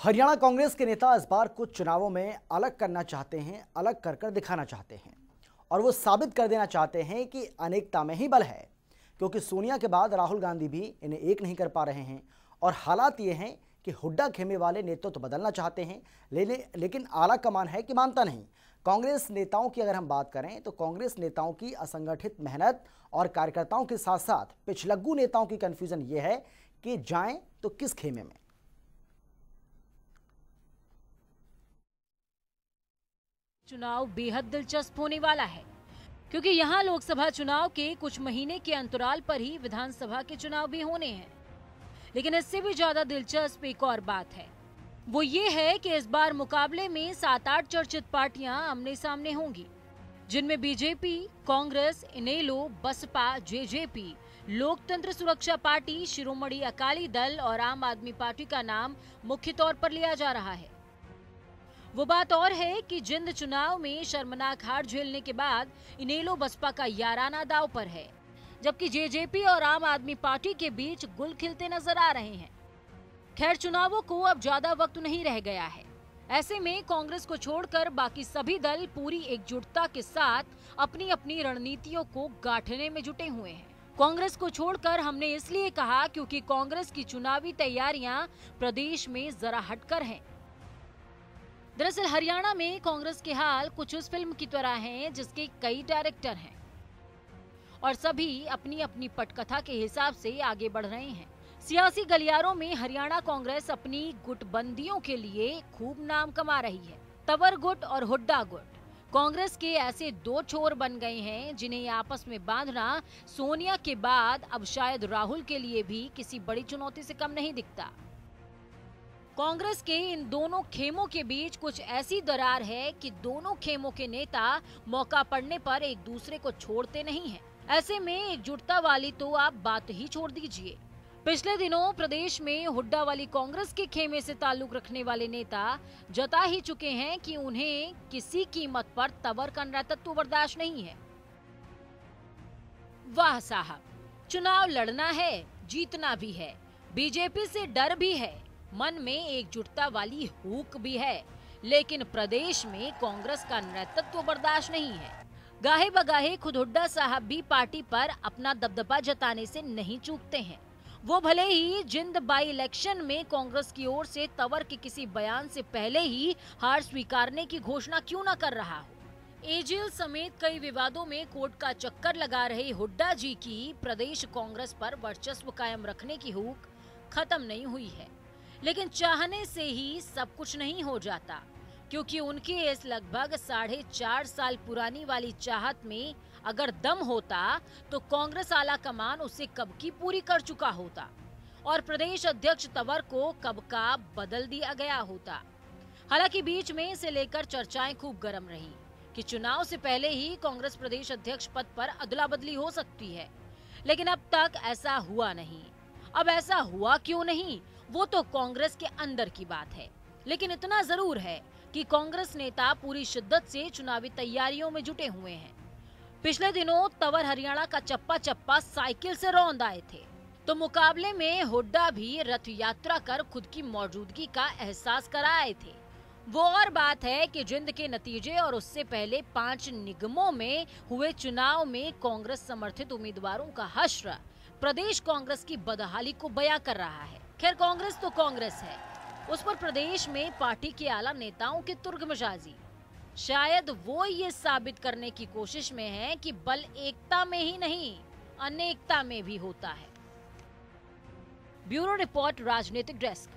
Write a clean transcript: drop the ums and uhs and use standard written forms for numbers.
हरियाणा कांग्रेस के नेता इस बार कुछ चुनावों में अलग करना चाहते हैं, अलग कर दिखाना चाहते हैं और वो साबित कर देना चाहते हैं कि अनेकता में ही बल है। क्योंकि सोनिया के बाद राहुल गांधी भी इन्हें एक नहीं कर पा रहे हैं और हालात ये हैं कि हुड्डा खेमे वाले नेतृत्व तो बदलना चाहते हैं, लेकिन आला कमान है कि मानता नहीं। कांग्रेस नेताओं की अगर हम बात करें तो कांग्रेस नेताओं की असंगठित मेहनत और कार्यकर्ताओं के साथ साथ पिछलग्गू नेताओं की कंफ्यूजन ये है कि जाएं तो किस खेमे में। चुनाव बेहद दिलचस्प होने वाला है क्योंकि यहाँ लोकसभा चुनाव के कुछ महीने के अंतराल पर ही विधानसभा के चुनाव भी होने हैं। लेकिन इससे भी ज्यादा दिलचस्प एक और बात है, वो ये है कि इस बार मुकाबले में 7-8 चर्चित पार्टियां आमने सामने होंगी, जिनमें बीजेपी, कांग्रेस, इनेलो, बसपा, जेजेपी, लोकतंत्र सुरक्षा पार्टी, शिरोमणि अकाली दल और आम आदमी पार्टी का नाम मुख्य तौर पर लिया जा रहा है। वो बात और है कि जिंद चुनाव में शर्मनाक हार झेलने के बाद इनेलो बसपा का याराना दांव पर है, जबकि जेजेपी और आम आदमी पार्टी के बीच गुल खिलते नजर आ रहे हैं। खैर, चुनावों को अब ज्यादा वक्त नहीं रह गया है। ऐसे में कांग्रेस को छोड़कर बाकी सभी दल पूरी एकजुटता के साथ अपनी अपनी रणनीतियों को गांठने में जुटे हुए हैं। कांग्रेस को छोड़कर हमने इसलिए कहा क्योंकि कांग्रेस की चुनावी तैयारियां प्रदेश में जरा हटकर हैं। दरअसल हरियाणा में कांग्रेस के हाल कुछ उस फिल्म की तरह हैं जिसके कई डायरेक्टर हैं और सभी अपनी अपनी पटकथा के हिसाब से आगे बढ़ रहे हैं। सियासी गलियारों में हरियाणा कांग्रेस अपनी गुटबंदियों के लिए खूब नाम कमा रही है। तंवर गुट और हुड्डा गुट कांग्रेस के ऐसे दो छोर बन गए हैं जिन्हें आपस में बांधना सोनिया के बाद अब शायद राहुल के लिए भी किसी बड़ी चुनौती से कम नहीं दिखता। कांग्रेस के इन दोनों खेमों के बीच कुछ ऐसी दरार है कि दोनों खेमों के नेता मौका पड़ने पर एक दूसरे को छोड़ते नहीं हैं। ऐसे में एकजुटता वाली तो आप बात ही छोड़ दीजिए। पिछले दिनों प्रदेश में हुड्डा वाली कांग्रेस के खेमे से ताल्लुक रखने वाले नेता जता ही चुके हैं कि उन्हें किसी कीमत पर तंवर का नेतृत्व बर्दाश्त नहीं है। वाह साहब, चुनाव लड़ना है, जीतना भी है, बीजेपी से डर भी है, मन में एकजुटता वाली हुक भी है, लेकिन प्रदेश में कांग्रेस का नेतृत्व बर्दाश्त नहीं है। गाहे बगाहे खुद हुड्डा साहब भी पार्टी पर अपना दबदबा जताने से नहीं चूकते हैं। वो भले ही जिंद बाई इलेक्शन में कांग्रेस की ओर से तंवर के किसी बयान से पहले ही हार स्वीकारने की घोषणा क्यों न कर रहा हो। एजेल समेत कई विवादों में कोर्ट का चक्कर लगा रहे हुड्डा जी की प्रदेश कांग्रेस पर वर्चस्व कायम रखने की हुक खत्म नहीं हुई है। लेकिन चाहने से ही सब कुछ नहीं हो जाता, क्योंकि उनके इस लगभग 4.5 साल पुरानी वाली चाहत में अगर दम होता तो कांग्रेस आला कमान उसे कब की पूरी कर चुका होता और प्रदेश अध्यक्ष तंवर को कब का बदल दिया गया होता। हालांकि बीच में इसे लेकर चर्चाएं खूब गर्म रही कि चुनाव से पहले ही कांग्रेस प्रदेश अध्यक्ष पद पर अदला बदली हो सकती है, लेकिन अब तक ऐसा हुआ नहीं। अब ऐसा हुआ क्यों नहीं, वो तो कांग्रेस के अंदर की बात है। लेकिन इतना जरूर है कि कांग्रेस नेता पूरी शिद्दत से चुनावी तैयारियों में जुटे हुए हैं। पिछले दिनों तंवर हरियाणा का चप्पा चप्पा साइकिल से रौंद आए थे, तो मुकाबले में हुड्डा भी रथ यात्रा कर खुद की मौजूदगी का एहसास कराए थे। वो और बात है कि जिंद के नतीजे और उससे पहले 5 निगमों में हुए चुनाव में कांग्रेस समर्थित उम्मीदवारों का हश्र प्रदेश कांग्रेस की बदहाली को बयां कर रहा है। खैर, कांग्रेस तो कांग्रेस है, उस पर प्रदेश में पार्टी के आला नेताओं की तुर्कमजाजी शायद वो ये साबित करने की कोशिश में है कि बल एकता में ही नहीं अनेकता में भी होता है। ब्यूरो रिपोर्ट, राजनीतिक डेस्क।